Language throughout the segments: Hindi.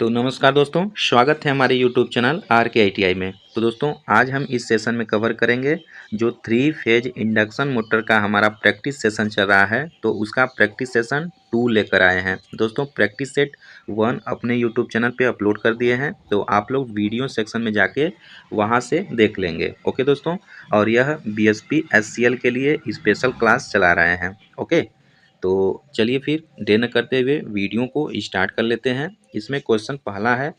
तो नमस्कार दोस्तों, स्वागत है हमारे YouTube चैनल RKITI में। तो दोस्तों आज हम इस सेशन में कवर करेंगे जो 3 फेज इंडक्शन मोटर का हमारा प्रैक्टिस सेशन चल रहा है, तो उसका प्रैक्टिस सेशन 2 लेकर आए हैं। दोस्तों प्रैक्टिस सेट 1 अपने YouTube चैनल पे अपलोड कर दिए हैं, तो आप लोग वीडियो सेक्शन में जाके वहाँ से देख लेंगे। ओके दोस्तों, और यह BSP SCL के लिए स्पेशल क्लास चला रहे हैं। ओके, तो चलिए फिर देर न करते हुए वीडियो को स्टार्ट कर लेते हैं। इसमें क्वेश्चन पहला है,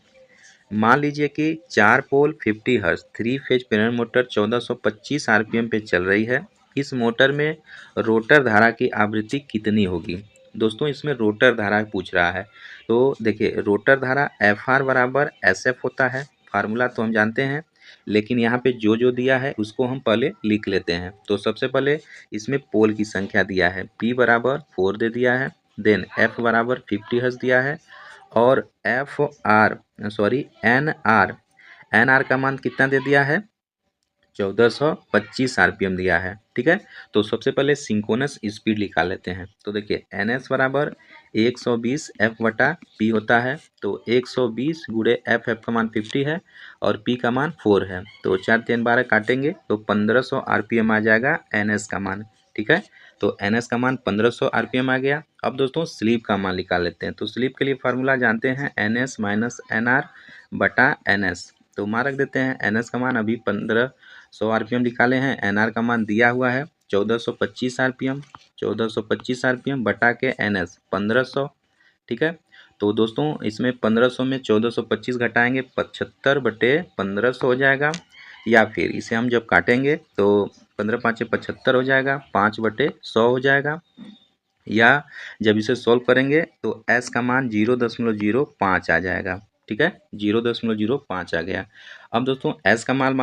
मान लीजिए कि 4 पोल 50 हर्ट्ज 3 फेज प्रेरण मोटर 1425 आरपीएम पे चल रही है। इस मोटर में रोटर धारा की आवृत्ति कितनी होगी। दोस्तों इसमें रोटर धारा पूछ रहा है, तो देखिए रोटर धारा FR बराबर SF होता है, फार्मूला तो हम जानते हैं, लेकिन यहाँ पे जो जो दिया है उसको हम पहले लिख लेते हैं। तो सबसे पहले इसमें पोल की संख्या दिया है, P बराबर 4 दे दिया है, देन F बराबर 50 हर्ट्ज दिया है, और एन आर का मान कितना दे दिया है, 1425 आरपीएम दिया है। ठीक है, तो सबसे पहले सिंक्रोनस स्पीड निकाल लेते हैं। तो देखिए NS बराबर 120 F बटा P होता है, तो 120 गुणे F का मान 50 है और P का मान 4 है, तो 4 3 12 काटेंगे तो 1500 आरपीएम आ जाएगा NS का मान। ठीक है, तो NS का मान 1500 आरपीएम आ गया। अब दोस्तों स्लीप का मान निकाल लेते हैं। तो स्लीप के लिए फार्मूला जानते हैं, NS माइनस NR बटा NS। तो मान रख देते हैं, NS का मान अभी 1500 आरपीएम निकाले हैं, NR का मान दिया हुआ है 1425 आरपीएम, 1425 आरपीएम बटा के NS 1500। ठीक है, तो दोस्तों इसमें 1500 में 1425 घटाएंगे 75 बटे 1500 हो जाएगा, या फिर इसे हम जब काटेंगे तो 15 5 75 हो जाएगा, 5 बटे 100 हो जाएगा, या जब इसे सॉल्व करेंगे तो S का मान 0.05 आ जाएगा। ठीक है, 0.05 आ गया। अब दोस्तों S का मान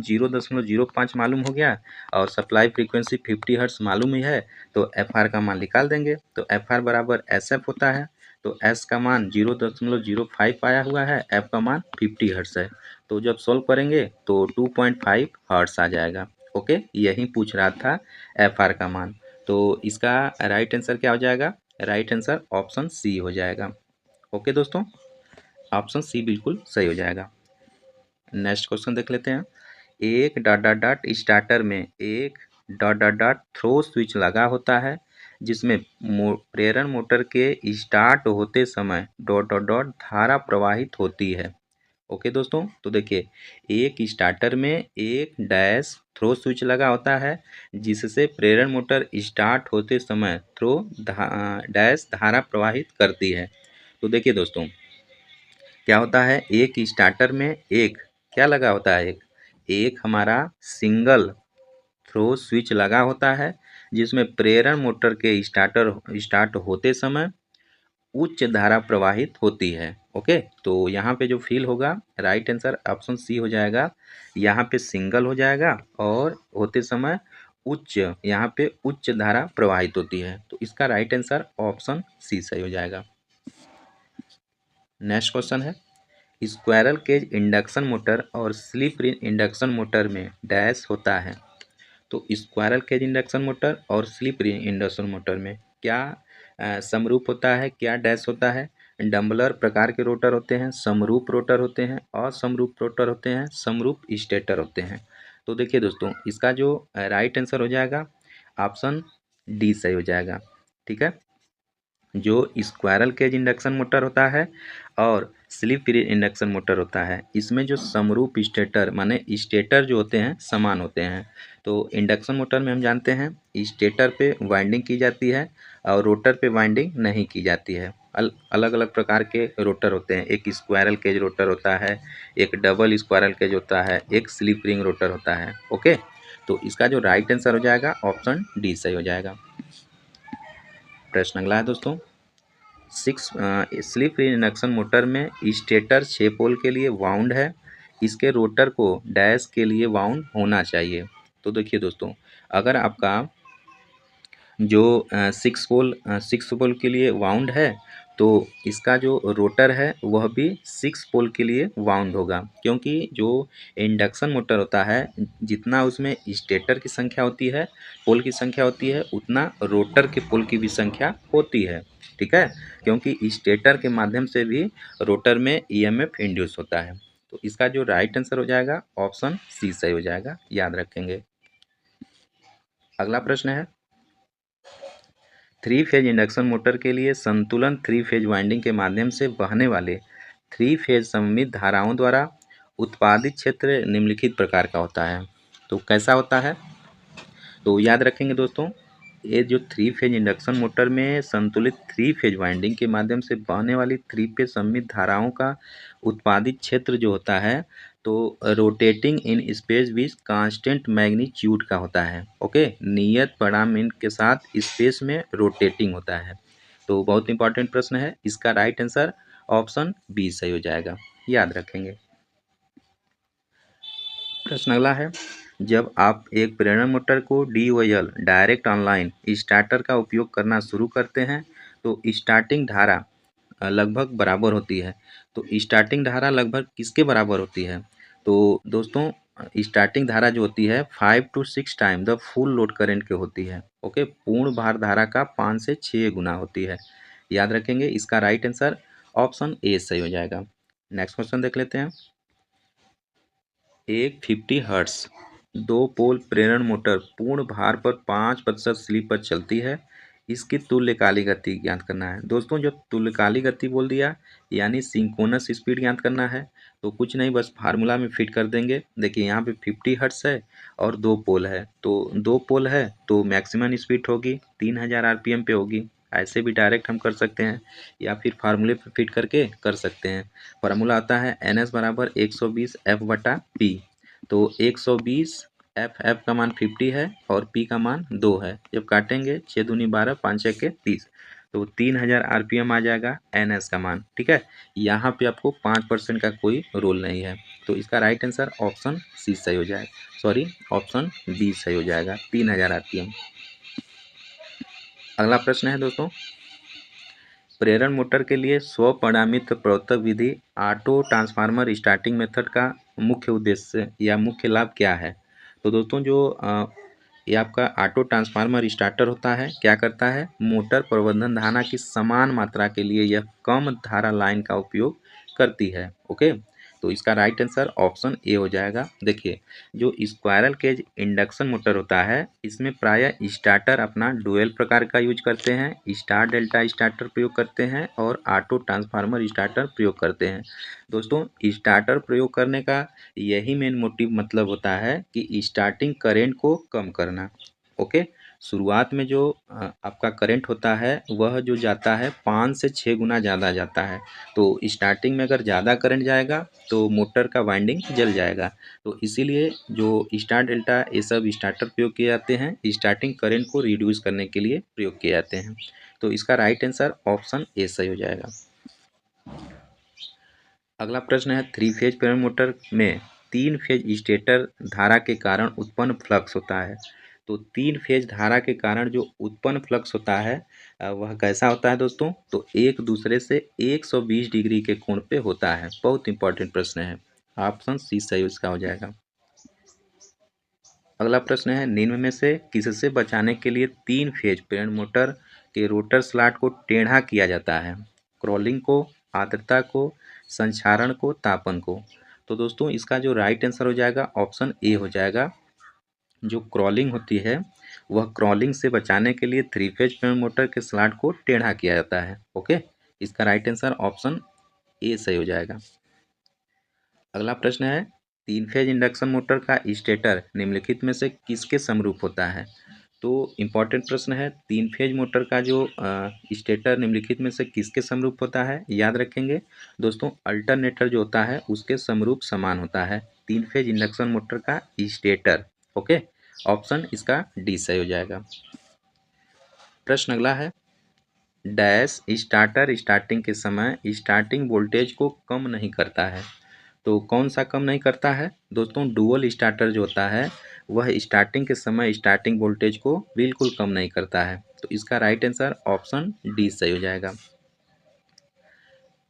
0.05 मालूम हो गया और सप्लाई फ्रीक्वेंसी 50 हर्ट्ज मालूम ही है, तो FR का मान निकाल देंगे। तो FR बराबर SF होता है, तो S का मान 0.05 आया हुआ है, F का मान 50 हर्ट्ज है, तो जब सॉल्व करेंगे तो 2.5 हर्ट्ज आ जाएगा। ओके, यही पूछ रहा था FR का मान, तो इसका राइट आंसर क्या हो जाएगा, राइट आंसर ऑप्शन सी हो जाएगा। ओके दोस्तों, ऑप्शन सी बिल्कुल सही हो जाएगा। नेक्स्ट क्वेश्चन देख लेते हैं, एक डॉट डॉट डॉट स्टार्टर में एक dot dot dot throw switch लगा होता है जिसमें प्रेरण मोटर के स्टार्ट होते समय डॉट डॉट डॉट धारा प्रवाहित होती है। ओके दोस्तों, तो देखिए एक स्टार्टर में एक डैश थ्रो स्विच लगा होता है जिससे प्रेरण मोटर स्टार्ट होते समय थ्रो डैश धारा प्रवाहित करती है। तो देखिए दोस्तों क्या होता है, एक स्टार्टर में एक क्या लगा होता है, एक हमारा सिंगल थ्रो स्विच लगा होता है जिसमें प्रेरण मोटर के स्टार्ट होते समय उच्च धारा प्रवाहित होती है। ओके, तो यहाँ पे जो फील होगा राइट आंसर ऑप्शन सी हो जाएगा। यहाँ पे सिंगल हो जाएगा और होते समय उच्च, यहाँ पे उच्च धारा प्रवाहित होती है, तो इसका राइट आंसर ऑप्शन सी सही हो जाएगा। नेक्स्ट क्वेश्चन है, स्क्वायरल केज इंडक्शन मोटर और स्लिप रिंग इंडक्शन मोटर में डैश होता है। तो स्क्वायरल केज इंडक्शन मोटर और स्लिप रिंग इंडक्शन मोटर में क्या समरूप होता है, क्या डैश होता है। डम्बलर प्रकार के रोटर होते हैं, समरूप रोटर होते हैं, असमरूप रोटर होते हैं, समरूप स्टेटर होते हैं। तो देखिए दोस्तों इसका जो राइट आंसर हो जाएगा ऑप्शन डी सही हो जाएगा। ठीक है, जो स्क्वायरल केज इंडक्शन मोटर होता है और स्लिप रिंग इंडक्शन मोटर होता है, इसमें जो समरूप स्टेटर माने स्टेटर जो होते हैं समान होते हैं। तो इंडक्शन मोटर में हम जानते हैं स्टेटर पे वाइंडिंग की जाती है और रोटर पे वाइंडिंग नहीं की जाती है। अलग अलग प्रकार के रोटर होते हैं, एक स्क्वायरल केज रोटर होता है, एक डबल स्क्वायरल केज होता है, एक स्लिप रिंग रोटर होता है। ओके, तो इसका जो राइट आंसर हो जाएगा ऑप्शन डी सही हो जाएगा। प्रश्न अगला है दोस्तों, स्लिप रिंग इंडक्शन मोटर में स्टेटर 6 पोल के लिए वाउंड है, इसके रोटर को डैश के लिए वाउंड होना चाहिए। तो देखिए दोस्तों अगर आपका जो 6 पोल के लिए वाउंड है तो इसका जो रोटर है वह भी 6 पोल के लिए वाउंड होगा, क्योंकि जो इंडक्शन मोटर होता है जितना उसमें स्टेटर की संख्या होती है, पोल की संख्या होती है, उतना रोटर के पोल की भी संख्या होती है। ठीक है, क्योंकि स्टेटर के माध्यम से भी रोटर में ईएमएफ इंड्यूस होता है। तो इसका जो राइट आंसर हो जाएगा ऑप्शन सी सही हो जाएगा, याद रखेंगे। अगला प्रश्न है, थ्री फेज इंडक्शन मोटर के लिए संतुलन थ्री फेज वाइंडिंग के माध्यम से बहने वाले थ्री फेज सममित धाराओं द्वारा उत्पादित क्षेत्र निम्नलिखित प्रकार का होता है। तो कैसा होता है, तो याद रखेंगे दोस्तों, ये जो थ्री फेज इंडक्शन मोटर में संतुलित थ्री फेज वाइंडिंग के माध्यम से बहने वाली थ्री फेज सममित धाराओं का उत्पादित क्षेत्र जो होता है तो rotating in space with constant magnitude का होता है। ओके, नियत परिमाण के साथ स्पेस में रोटेटिंग होता है। तो बहुत इंपॉर्टेंट प्रश्न है, इसका राइट आंसर ऑप्शन बी सही हो जाएगा, याद रखेंगे। प्रश्न अगला है, जब आप एक प्रेरण मोटर को DOL डायरेक्ट ऑनलाइन स्टार्टर का उपयोग करना शुरू करते हैं तो स्टार्टिंग धारा लगभग बराबर होती है। तो स्टार्टिंग धारा लगभग किसके बराबर होती है, तो दोस्तों स्टार्टिंग धारा जो होती है 5 to 6 time the full load current के होती है। ओके, पूर्ण भार धारा का 5 से 6 गुना होती है, याद रखेंगे। इसका राइट आंसर ऑप्शन ए सही हो जाएगा। नेक्स्ट क्वेश्चन देख लेते हैं, एक 50 हर्ट्ज दो पोल प्रेरण मोटर पूर्ण भार पर 5% स्लिप पर चलती है, इसकी तुल्यकालिक गति ज्ञात करना है। दोस्तों जब तुल्यकालिक गति बोल दिया यानी सिंक्रोनस स्पीड ज्ञात करना है, तो कुछ नहीं बस फार्मूला में फिट कर देंगे। देखिए यहाँ पे 50 हर्ट्ज है और दो पोल है, तो दो पोल है तो मैक्सिमम स्पीड होगी 3000 आरपीएम पे होगी। ऐसे भी डायरेक्ट हम कर सकते हैं या फिर फार्मूले पे फिट करके कर सकते हैं। फार्मूला आता है NS बराबर 120 F/P। तो 120 एफ का मान 50 है और पी का मान 2 है। जब काटेंगे 6 दूनी 12 5 6 के 30, तो 3000 आरपीएम आ जाएगा एनएस का मान। ठीक है, यहाँ पे आपको 5% का कोई रोल नहीं है, तो इसका राइट आंसर ऑप्शन सी सही हो जाएगा, सॉरी ऑप्शन बी सही हो जाएगा, 3000 आरपीएम। अगला प्रश्न है दोस्तों, प्रेरण मोटर के लिए स्वपरिणामित प्रवर्तक विधि ऑटो ट्रांसफार्मर स्टार्टिंग मेथड का मुख्य उद्देश्य या मुख्य लाभ क्या है। तो दोस्तों जो ये आपका ऑटो ट्रांसफार्मर स्टार्टर होता है, क्या करता है, मोटर प्रबंधन धारा की समान मात्रा के लिए यह कम धारा लाइन का उपयोग करती है। ओके, तो इसका राइट आंसर ऑप्शन ए हो जाएगा। देखिए जो स्क्वायरल केज इंडक्शन मोटर होता है इसमें प्रायः स्टार्टर अपना डुअल प्रकार का यूज करते हैं, स्टार डेल्टा स्टार्टर प्रयोग करते हैं और ऑटो ट्रांसफार्मर स्टार्टर प्रयोग करते हैं। दोस्तों स्टार्टर प्रयोग करने का यही मेन मोटिव मतलब होता है कि स्टार्टिंग करेंट को कम करना। ओके, शुरुआत में जो आपका करंट होता है वह जो जाता है 5 से 6 गुना ज़्यादा जाता है। तो स्टार्टिंग में अगर ज़्यादा करंट जाएगा तो मोटर का वाइंडिंग जल जाएगा। तो इसीलिए जो स्टार डेल्टा ये सब स्टार्टर प्रयोग किए जाते हैं, स्टार्टिंग करंट को रिड्यूस करने के लिए प्रयोग किए जाते हैं। तो इसका राइट आंसर ऑप्शन ए सही हो जाएगा। अगला प्रश्न है, थ्री फेज प्रेरण मोटर में तीन फेज स्टेटर धारा के कारण उत्पन्न फ्लक्स होता है। तो तीन फेज धारा के कारण जो उत्पन्न फ्लक्स होता है वह कैसा होता है दोस्तों, तो एक दूसरे से 120 डिग्री के कोण पे होता है। बहुत इंपॉर्टेंट प्रश्न है, ऑप्शन सी सही उसका हो जाएगा। अगला प्रश्न है, निम्न में से किससे बचाने के लिए तीन फेज प्रेरण मोटर के रोटर स्लॉट को टेढ़ा किया जाता है, क्रॉलिंग को, आर्द्रता को, संक्षारण को, तापन को। तो दोस्तों इसका जो राइट आंसर हो जाएगा ऑप्शन ए हो जाएगा। जो क्रॉलिंग होती है वह क्रॉलिंग से बचाने के लिए थ्री फेज प्रेरण मोटर के स्लॉट को टेढ़ा किया जाता है। ओके, इसका राइट आंसर ऑप्शन ए सही हो जाएगा। अगला प्रश्न है, तीन फेज इंडक्शन मोटर का स्टेटर निम्नलिखित में से किसके समरूप होता है। तो इम्पॉर्टेंट प्रश्न है, तीन फेज मोटर का जो स्टेटर निम्नलिखित में से किसके समरूप होता है, याद रखेंगे दोस्तों अल्टरनेटर जो होता है उसके समरूप समान होता है तीन फेज इंडक्शन मोटर का स्टेटर। ओके, ऑप्शन इसका डी सही हो जाएगा। प्रश्न अगला है, डैश स्टार्टर स्टार्टिंग के समय स्टार्टिंग वोल्टेज को कम नहीं करता है। तो कौन सा कम नहीं करता है दोस्तों, डुअल स्टार्टर जो होता है वह स्टार्टिंग के समय स्टार्टिंग वोल्टेज को बिल्कुल कम नहीं करता है। तो इसका राइट आंसर ऑप्शन डी सही हो जाएगा।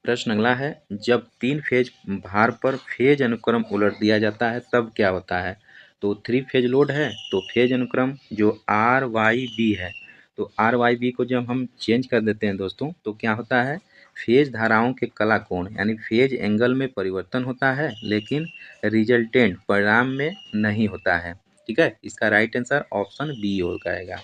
प्रश्न अगला है, जब तीन फेज भार पर फेज अनुक्रम उलट दिया जाता है तब क्या होता है। तो थ्री फेज लोड है तो फेज अनुक्रम जो RYB है तो आर वाई बी को जब हम चेंज कर देते हैं दोस्तों, तो क्या होता है, फेज धाराओं के कला कोण यानी फेज एंगल में परिवर्तन होता है, लेकिन रिजल्टेंट परिणाम में नहीं होता है। ठीक है, इसका राइट आंसर ऑप्शन बी हो जाएगा।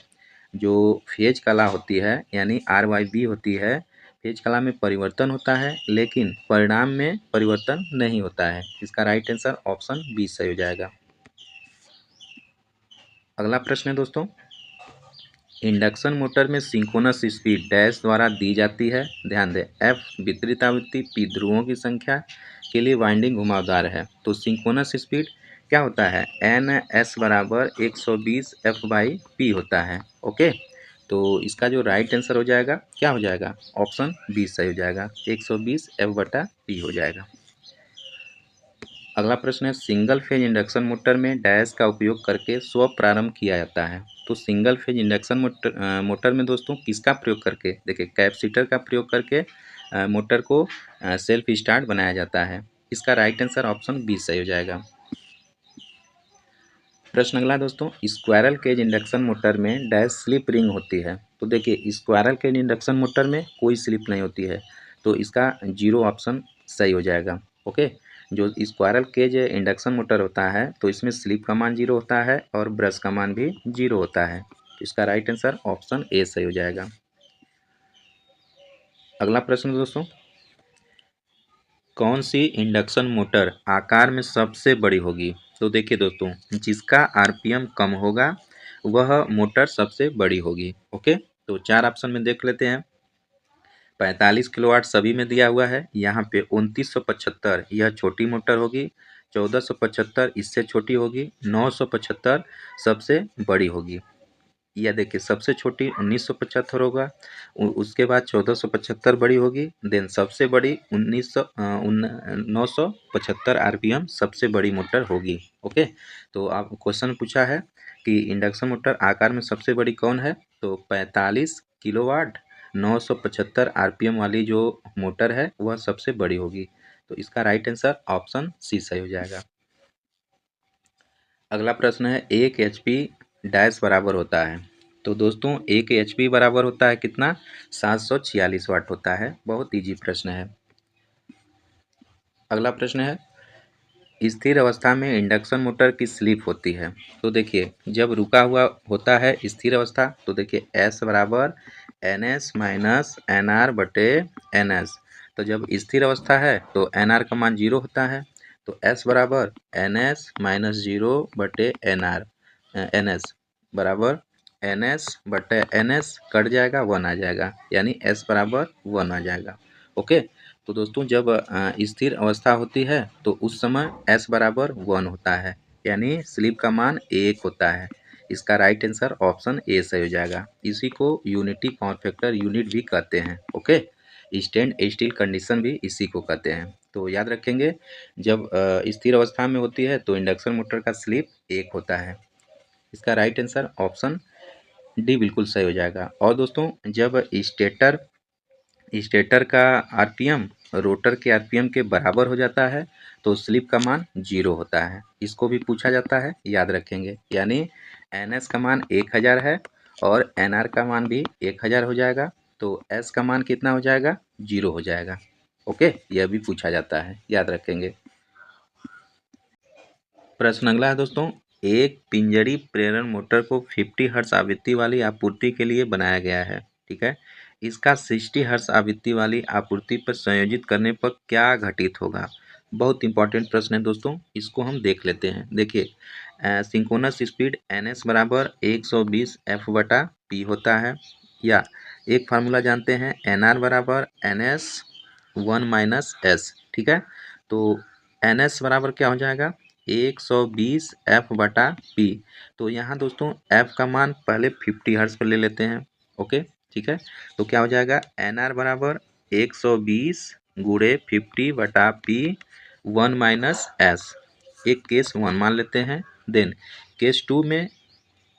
जो फेज कला होती है यानी आर वाई बी होती है, फेज कला में परिवर्तन होता है लेकिन परिणाम में परिवर्तन नहीं होता है। इसका राइट आंसर ऑप्शन बी सही हो जाएगा। अगला प्रश्न है दोस्तों, इंडक्शन मोटर में सिंक्रोनस स्पीड डैश द्वारा दी जाती है। ध्यान दें, एफ वितरित आवृत्ति, पी ध्रुवों की संख्या के लिए वाइंडिंग घुमावदार है। तो सिंक्रोनस स्पीड क्या होता है, एन एस बराबर 120 एफ बाई पी होता है। ओके, तो इसका जो राइट आंसर हो जाएगा क्या हो जाएगा, ऑप्शन बी सही हो जाएगा, 120 एफ बटा पी हो जाएगा। अगला प्रश्न है, सिंगल फेज इंडक्शन मोटर में डैश का उपयोग करके स्व प्रारंभ किया जाता है। तो सिंगल फेज इंडक्शन मोटर में दोस्तों किसका प्रयोग करके, देखिए कैपेसिटर का प्रयोग करके मोटर को सेल्फ स्टार्ट बनाया जाता है। इसका राइट आंसर ऑप्शन बी सही हो जाएगा। प्रश्न अगला दोस्तों, स्क्वायरल केज इंडक्शन मोटर में डैश स्लिप रिंग होती है। तो देखिए स्क्वायरल केज इंडक्शन मोटर में कोई स्लिप नहीं होती है, तो इसका जीरो ऑप्शन सही हो जाएगा। ओके, जो स्क्वायरल केज इंडक्शन मोटर होता है तो इसमें स्लिप का मान जीरो होता है और ब्रश का मान भी जीरो होता है। तो इसका राइट आंसर ऑप्शन ए सही हो जाएगा। अगला प्रश्न दोस्तों, कौन सी इंडक्शन मोटर आकार में सबसे बड़ी होगी। तो देखिए दोस्तों, जिसका आरपीएम कम होगा वह मोटर सबसे बड़ी होगी। ओके, तो चार ऑप्शन में देख लेते हैं। 45 किलोवाट सभी में दिया हुआ है, यहाँ पे 2975 यह छोटी मोटर होगी, 1475 इससे छोटी होगी, 975 सबसे बड़ी होगी। या देखिए सबसे छोटी 1975 होगा, उसके बाद 1475 बड़ी होगी, देन सबसे बड़ी 975 आरपीएम सबसे बड़ी मोटर होगी। ओके, तो आप क्वेश्चन पूछा है कि इंडक्शन मोटर आकार में सबसे बड़ी कौन है, तो 45 किलोवाट 975 आरपीएम वाली जो मोटर है वह सबसे बड़ी होगी। तो इसका राइट आंसर ऑप्शन सी सही हो जाएगा। अगला प्रश्न है, एक एचपी डैश बराबर होता है। तो दोस्तों एक एचपी बराबर होता है कितना, 746 वाट होता है। बहुत इजी प्रश्न है। अगला प्रश्न है, स्थिर अवस्था में इंडक्शन मोटर की स्लिप होती है। तो देखिए जब रुका हुआ होता है स्थिर अवस्था, तो देखिए एस बराबर N S minus N R बटे एन एस। तो जब स्थिर अवस्था है तो एन आर का मान जीरो होता है, तो एस बराबर एन एस माइनस जीरो बटे एन आर, एन एस बराबर एन एस बटे एन एस कट जाएगा, वन आ जाएगा, यानी एस बराबर वन आ जाएगा। ओके, तो दोस्तों जब स्थिर अवस्था होती है तो उस समय s बराबर वन होता है, यानी स्लिप का मान एक होता है। इसका राइट आंसर ऑप्शन ए सही हो जाएगा। इसी को यूनिटी पावर फैक्टर यूनिट भी कहते हैं। ओके, स्टैंड स्टिल कंडीशन भी इसी को कहते हैं। तो याद रखेंगे, जब स्थिर अवस्था में होती है तो इंडक्शन मोटर का स्लिप एक होता है। इसका राइट आंसर ऑप्शन डी बिल्कुल सही हो जाएगा। और दोस्तों जब स्टेटर का आरपीएम रोटर के आरपीएम के बराबर हो जाता है तो स्लिप का मान जीरो होता है। इसको भी पूछा जाता है, याद रखेंगे, यानी एन एस का मान 1000 है और एन आर का मान भी 1000 हो जाएगा, तो एस का मान कितना हो जाएगा, जीरो हो जाएगा। ओके, यह भी पूछा जाता है, याद रखेंगे। प्रश्न अगला है दोस्तों, एक पिंजरी प्रेरण मोटर को 50 हर्ट्ज आवृत्ति वाली आपूर्ति के लिए बनाया गया है। ठीक है, इसका 60 हर्ट्ज आवृत्ति वाली आपूर्ति पर संयोजित करने पर क्या घटित होगा। बहुत इंपॉर्टेंट प्रश्न है दोस्तों, इसको हम देख लेते हैं। देखिए सिंक्रोनस स्पीड एन एस बराबर 120 एफ बटा पी होता है, या एक फार्मूला जानते हैं एन आर बराबर N S one minus S. ठीक है, तो एन एस बराबर क्या हो जाएगा, 120 एफ बटा पी। तो यहाँ दोस्तों एफ का मान पहले 50 हर्ट्ज पर ले लेते हैं। ओके, ठीक है, तो क्या हो जाएगा, एन आर बराबर 120 गुणे 50 बटा पी वन माइनस एस। एक केस वन मान लेते हैं, देन केस टू में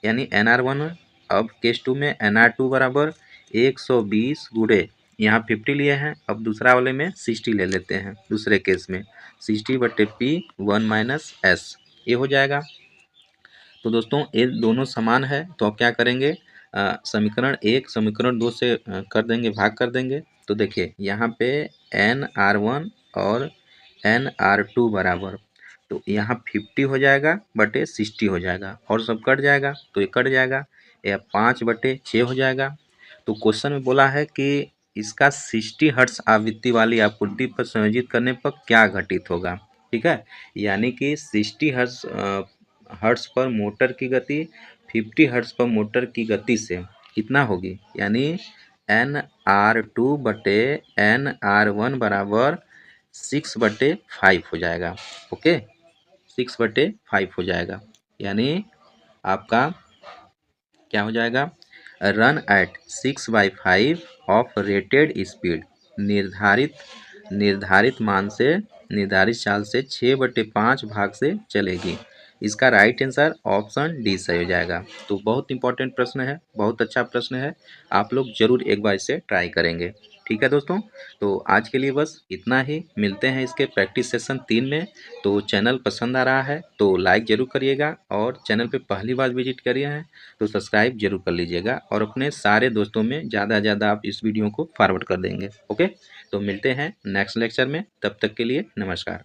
यानी एन आर वन, अब केस टू में एन आर टू बराबर 120 गुणे, यहाँ 50 लिए हैं, अब दूसरा वाले में 60 ले लेते हैं, दूसरे केस में 60 बटे पी वन माइनस एस, ये हो जाएगा। तो दोस्तों ये दोनों समान है, तो अब क्या करेंगे, समीकरण 1 समीकरण 2 से कर देंगे, भाग कर देंगे। तो देखिए यहाँ पे NR1 और NR2 बराबर, तो यहाँ 50 हो जाएगा बटे 60 हो जाएगा और सब कट जाएगा तो ये कट जाएगा, यह 5/6 हो जाएगा। तो क्वेश्चन में बोला है कि इसका 60 हर्ट्ज आवृत्ति वाली आपूर्ति पर संयोजित करने पर क्या घटित होगा। ठीक है, यानी कि 60 हर्ट्ज पर मोटर की गति 50 हर्ट्ज पर मोटर की गति से कितना होगी, यानी NR2 बटे NR1 बराबर 6/5 हो जाएगा। ओके, 6/5 हो जाएगा, यानी आपका क्या हो जाएगा, run at 6/5 of rated speed, निर्धारित मान से निर्धारित चाल से 6/5 भाग से चलेगी। इसका राइट आंसर ऑप्शन डी सही हो जाएगा। तो बहुत इंपॉर्टेंट प्रश्न है, बहुत अच्छा प्रश्न है, आप लोग जरूर एक बार इसे ट्राई करेंगे। ठीक है दोस्तों, तो आज के लिए बस इतना ही, मिलते हैं इसके प्रैक्टिस सेशन 3 में। तो चैनल पसंद आ रहा है तो लाइक ज़रूर करिएगा, और चैनल पे पहली बार विजिट करिए हैं तो सब्सक्राइब जरूर कर लीजिएगा, और अपने सारे दोस्तों में ज़्यादा से ज़्यादा आप इस वीडियो को फॉरवर्ड कर देंगे। ओके, तो मिलते हैं नेक्स्ट लेक्चर में, तब तक के लिए नमस्कार।